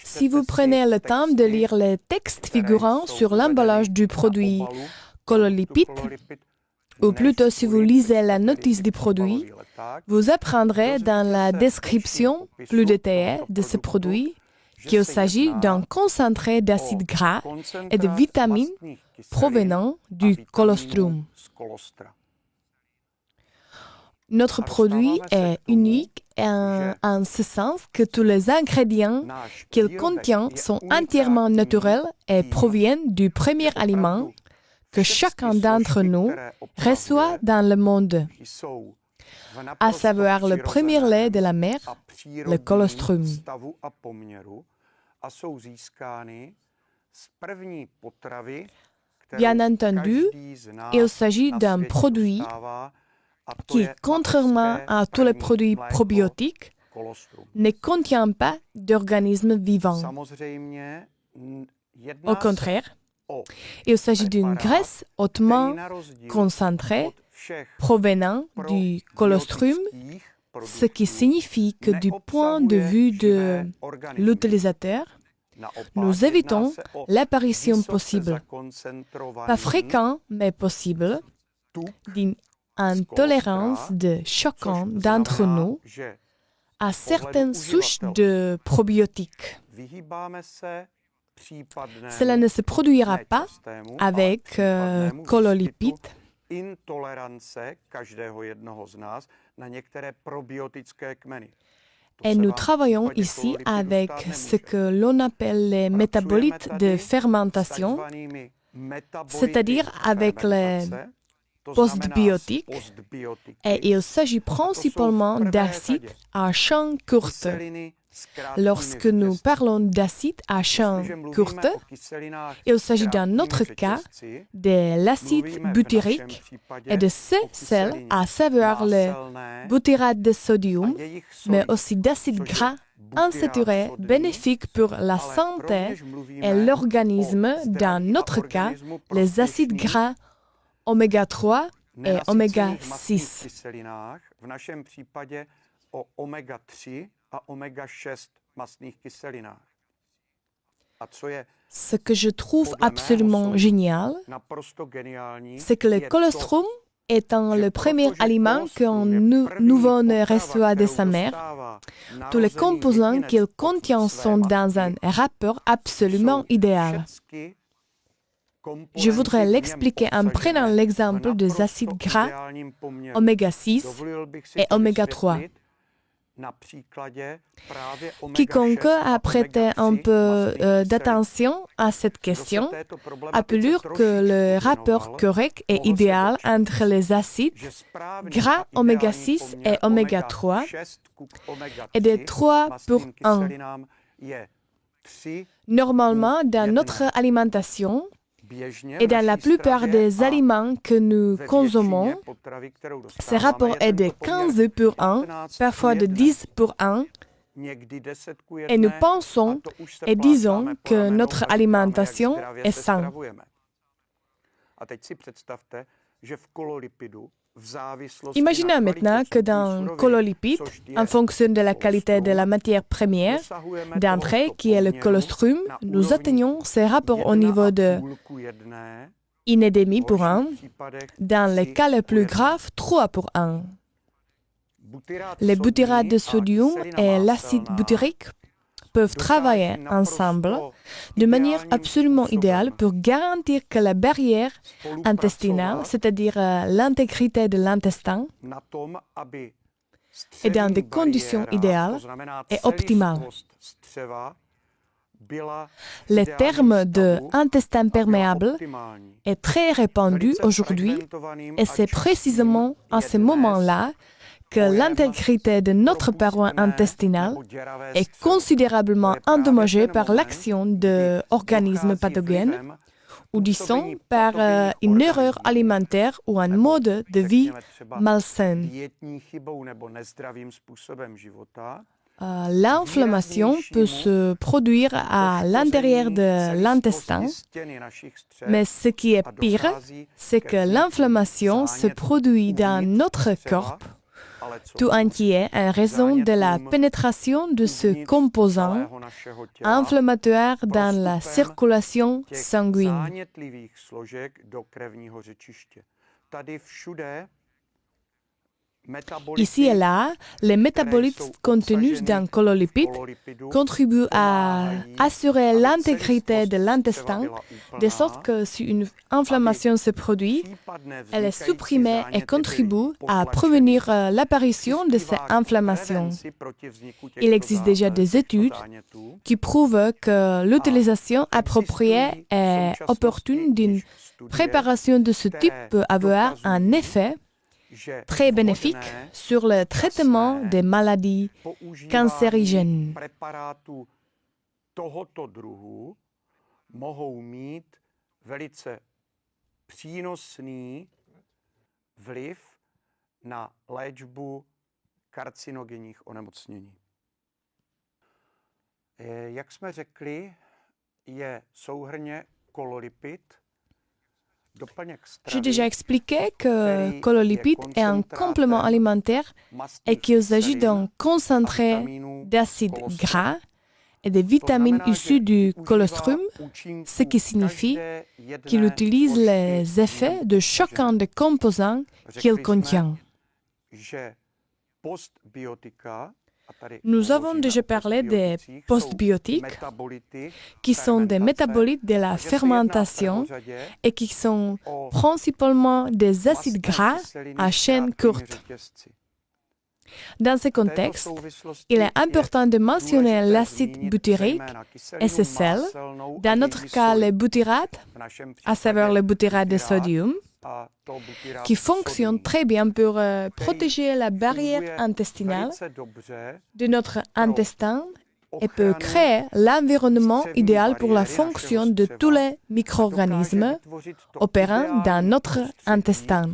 Si vous prenez le temps de lire les textes figurant sur l'emballage du produit cololipide, ou plutôt si vous lisez la notice du produit, vous apprendrez dans la description plus détaillée de ce produit qu'il s'agit d'un concentré d'acides gras et de vitamines provenant du colostrum. Notre produit est unique en ce sens que tous les ingrédients qu'il contient sont entièrement naturels et proviennent du premier aliment que chacun d'entre nous reçoit dans le monde, à savoir le premier lait de la mer, le colostrum. Bien entendu, il s'agit d'un produit qui, contrairement à tous les produits probiotiques, ne contient pas d'organismes vivants. Au contraire, il s'agit d'une graisse hautement concentrée provenant du colostrum, ce qui signifie que du point de vue de l'utilisateur, nous évitons l'apparition possible, pas fréquente mais possible, d'une intolérance de chacun d'entre nous à certaines souches de probiotiques. Cela ne se produira pas avec cololipide. Et nous travaillons ici avec ce que l'on appelle les métabolites de fermentation, c'est-à-dire avec les postbiotiques, et il s'agit principalement d'acides à chaîne courte. Lorsque nous parlons d'acides à chaîne courte, il s'agit dans notre cas de l'acide butyrique et de ce sel, à savoir le butyrate de sodium, mais aussi d'acides gras insaturés bénéfiques pour la santé et l'organisme, dans notre cas, les acides gras oméga 3 et oméga 6. Ce que je trouve absolument génial, c'est que le colostrum étant le premier aliment qu'un nouveau-né reçoit de sa mère, tous les composants qu'il contient sont dans un rapport absolument idéal. Je voudrais l'expliquer en prenant l'exemple des acides gras oméga 6 et oméga 3. Quiconque a prêté un peu d'attention à cette question a pu lire que le rapport correct et idéal entre les acides gras oméga 6 et oméga 3 est de 3 pour 1. Normalement, dans notre alimentation, et dans la plupart des aliments que nous consommons, ce rapport est de 15 pour 1, parfois de 10 pour 1, et nous pensons et disons que notre alimentation est saine. Imaginez maintenant que dans cololipide, en fonction de la qualité de la matière première d'entrée, qui est le colostrum, nous atteignons ces rapports au niveau de 1,5 pour 1, dans les cas les plus graves, 3 pour 1. Le butyrate de sodium et l'acide butyrique peuvent travailler ensemble de manière absolument idéale pour garantir que la barrière intestinale, c'est-à-dire l'intégrité de l'intestin, est dans des conditions idéales et optimales. Le terme d'intestin perméable est très répandu aujourd'hui et c'est précisément à ce moment-là que l'intégrité de notre paroi intestinale est considérablement endommagée par l'action d'organismes pathogènes ou disons par une erreur alimentaire ou un mode de vie malsain. L'inflammation peut se produire à l'intérieur de l'intestin, mais ce qui est pire, c'est que l'inflammation se produit dans notre corps tout entier en raison de la pénétration de ce composant inflammatoire dans la circulation sanguine. Ici et là, les métabolites contenus dans cololipide contribuent à assurer l'intégrité de l'intestin, de sorte que si une inflammation se produit, elle est supprimée et contribue à prévenir l'apparition de cette inflammation. Il existe déjà des études qui prouvent que l'utilisation appropriée et opportune d'une préparation de ce type peut avoir un effet très bénéfique sur le traitement des maladies cancérigènes. Tohoto druhu mohou mít velice přínosný vliv na léčbu karcinogenních onemocnění. Jak jsme řekli, je souhrnně kololipid. J'ai déjà expliqué que cololipide est un complément alimentaire et qu'il s'agit d'un concentré d'acides gras et de vitamines issues du colostrum, ce qui signifie qu'il utilise les effets de chacun des composants qu'il contient. Nous avons déjà parlé des postbiotiques, qui sont des métabolites de la fermentation et qui sont principalement des acides gras à chaîne courte. Dans ce contexte, il est important de mentionner l'acide butyrique et ses sels, dans notre cas le butyrate, à savoir le butyrate de sodium, qui fonctionne très bien pour protéger la barrière intestinale de notre intestin et peut créer l'environnement idéal pour la fonction de tous les micro-organismes opérant dans notre intestin.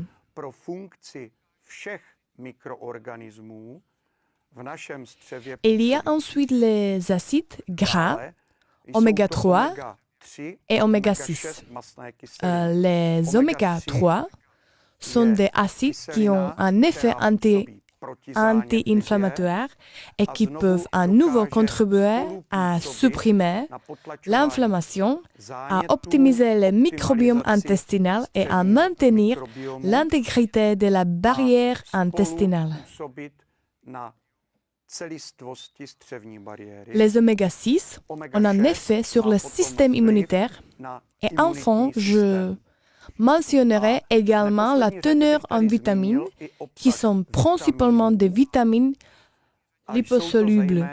Il y a ensuite les acides gras, oméga 3 et oméga 6. Les oméga 3 sont des acides qui ont un effet anti-inflammatoire et qui peuvent à nouveau contribuer à supprimer l'inflammation, à optimiser le microbiome intestinal et à maintenir l'intégrité de la barrière intestinale. Les oméga 6 ont un effet sur le système immunitaire et enfin, je mentionnerai également la teneur en vitamines qui sont principalement des vitamines liposolubles.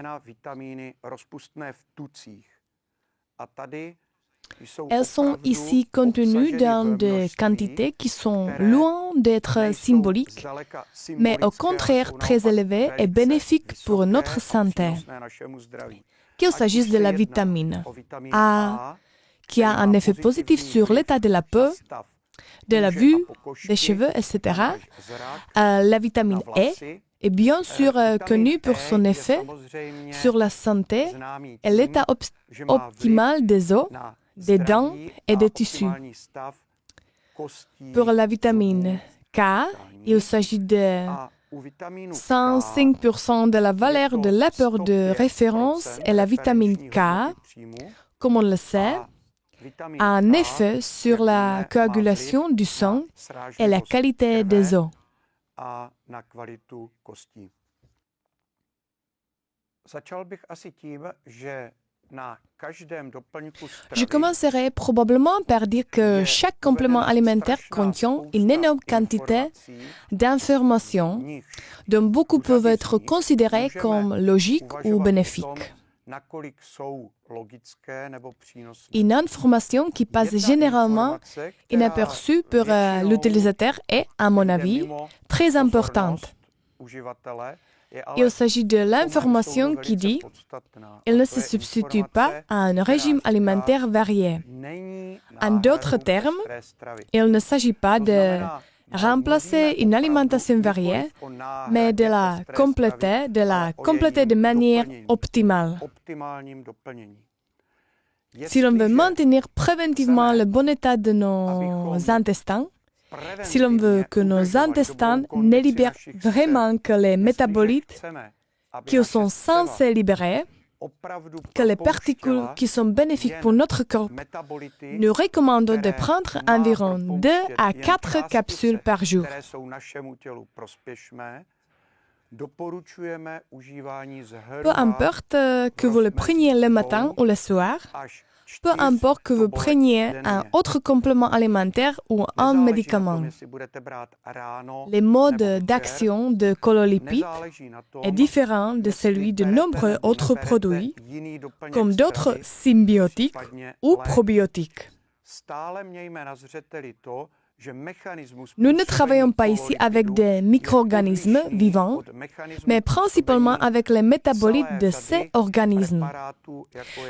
Elles sont ici contenues dans des quantités qui sont loin d'être symboliques, mais au contraire très élevées et bénéfiques pour notre santé. Qu'il s'agisse de la vitamine A, qui a un effet positif sur l'état de la peau, de la vue, des cheveux, etc. La vitamine E est bien sûr connue pour son effet sur la santé et l'état optimal des os, des dents et des tissus. Pour la vitamine K, il s'agit de 105% de la valeur de l'apport de référence et la vitamine K, comme on le sait, a un effet sur la coagulation du sang et la qualité des os. Je commencerai probablement par dire que chaque complément alimentaire contient une énorme quantité d'informations dont beaucoup peuvent être considérées comme logiques ou bénéfiques. Une information qui passe généralement inaperçue pour l'utilisateur est, à mon avis, très importante. Il s'agit de l'information qui dit qu'elle ne se substitue pas à un régime alimentaire varié. En d'autres termes, il ne s'agit pas de remplacer une alimentation variée, mais de la compléter de manière optimale. Si l'on veut maintenir préventivement le bon état de nos intestins, Si l'on veut que nos intestins ne libèrent vraiment que les métabolites qui sont censés libérer, que les particules qui sont bénéfiques pour notre corps, nous recommandons de prendre environ 2 à 4 capsules par jour. Peu importe que vous le preniez le matin ou le soir, peu importe que vous preniez un autre complément alimentaire ou un médicament. Le mode d'action de cololipide est différent de celui de nombreux autres produits, comme d'autres symbiotiques ou probiotiques. Nous ne travaillons pas ici avec des micro-organismes vivants, mais principalement avec les métabolites de ces organismes,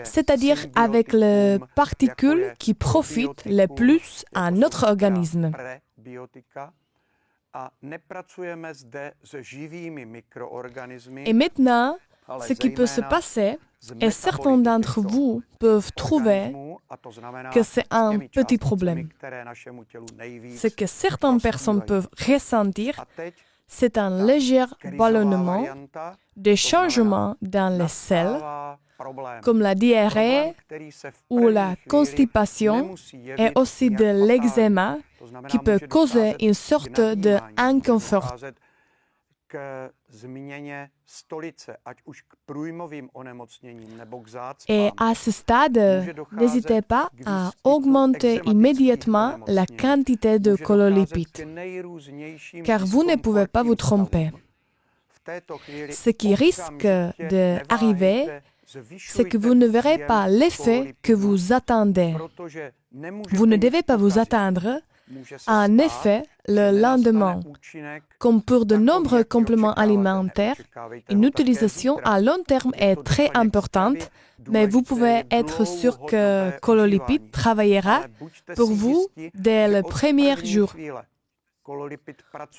c'est-à-dire avec les particules qui profitent le plus à notre organisme. Et maintenant, ce qui peut se passer, et certains d'entre vous peuvent trouver que c'est un petit problème. Ce que certaines personnes peuvent ressentir, c'est un léger ballonnement, des changements dans les selles, comme la diarrhée ou la constipation, et aussi de l'eczéma, qui peut causer une sorte d'inconfort. Et à ce stade, n'hésitez pas à augmenter immédiatement la quantité de cololipides, car vous ne pouvez pas vous tromper. Ce qui risque d'arriver, c'est que vous ne verrez pas l'effet que vous attendez. Vous ne devez pas vous attendre à un effet le lendemain. Comme pour de nombreux compléments alimentaires, une utilisation à long terme est très importante, mais vous pouvez être sûr que cololipide travaillera pour vous dès le premier jour.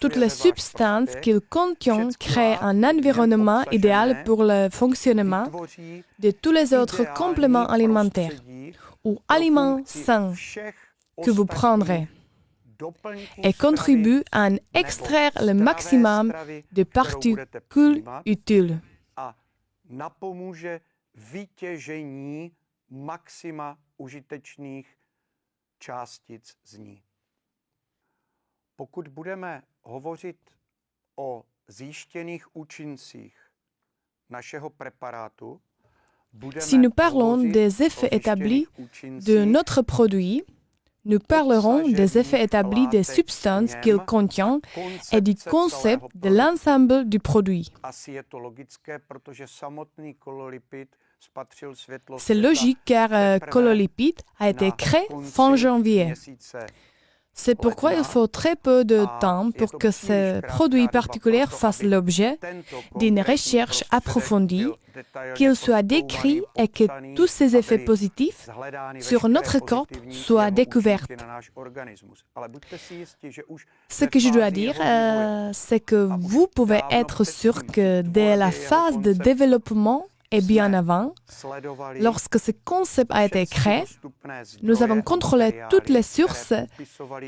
Toutes les substances qu'il contient créent un environnement idéal pour le fonctionnement de tous les autres compléments alimentaires ou aliments sains que vous prendrez, et contribue à en extraire le maximum de particules utiles. Pokud budeme hovořit o zjištěných účincích našeho preparátu, si nous parlons des effets établis de notre produit, nous parlerons des effets établis des substances qu'il contient et du concept de l'ensemble du produit. C'est logique car cololipide a été créé fin janvier. C'est pourquoi il faut très peu de temps pour que ce produit particulier fasse l'objet d'une recherche approfondie, qu'il soit décrit et que tous ses effets positifs sur notre corps soient découverts. Ce que je dois dire, c'est que vous pouvez être sûr que dès la phase de développement et bien avant, lorsque ce concept a été créé, nous avons contrôlé toutes les sources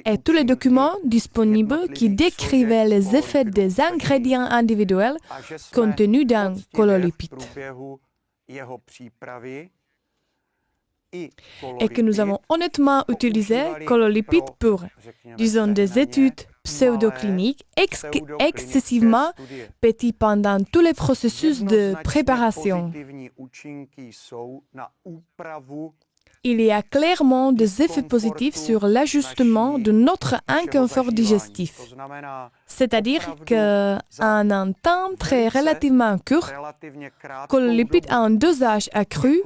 et tous les documents disponibles qui décrivaient les effets des ingrédients individuels contenus dans cololipide. Et que nous avons honnêtement utilisé cololipide pour, disons, des études pseudo-cliniques excessivement petites pendant tous les processus de préparation. Il y a clairement des effets positifs sur l'ajustement de notre inconfort digestif. C'est-à-dire qu'en un temps très relativement court, cololipide à un dosage accru,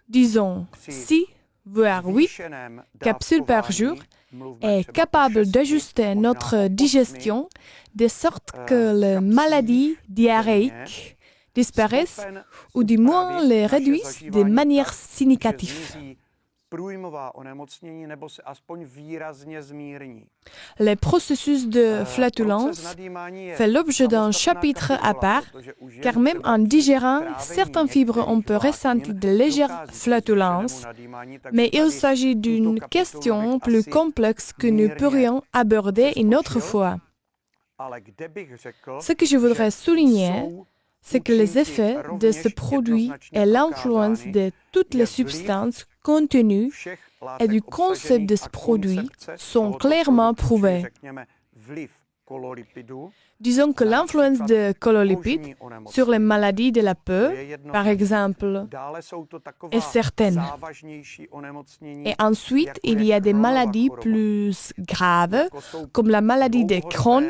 disons 6 voire 8 capsules par jour, est capable d'ajuster notre digestion de sorte que les maladies diarrhéiques disparaissent ou du moins les réduisent de manière significative. průjmová onemocnění nebo se aspoň výrazně zmírní. Le processus de flatulence fait l'objet d'un chapitre à part, car même en digérant certaines fibres, on peut ressentir de légères flatulences, mais il s'agit d'une question plus complexe que nous pourrions aborder une autre fois. Ce que je voudrais souligner, c'est que les effets de ce produit et l'influence de toutes les substances contenues et du concept de ce produit sont clairement prouvés. Disons que l'influence de cololipides sur les maladies de la peau, par exemple, est certaine. Et ensuite, il y a des maladies plus graves, comme la maladie de Crohn,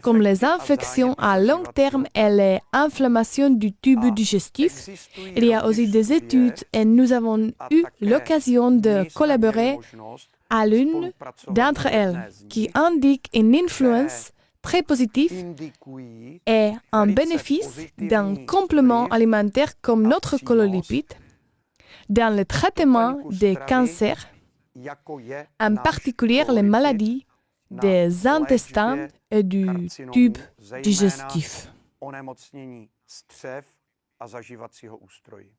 comme les infections à long terme et les inflammations du tube digestif. Il y a aussi des études et nous avons eu l'occasion de collaborer à l'une d'entre elles qui indique une influence très positive et un bénéfice d'un complément alimentaire comme notre cololipide dans le traitement des cancers, en particulier les maladies des intestins et du tube digestif. Onemocnění střev a zažívacího ústrojí.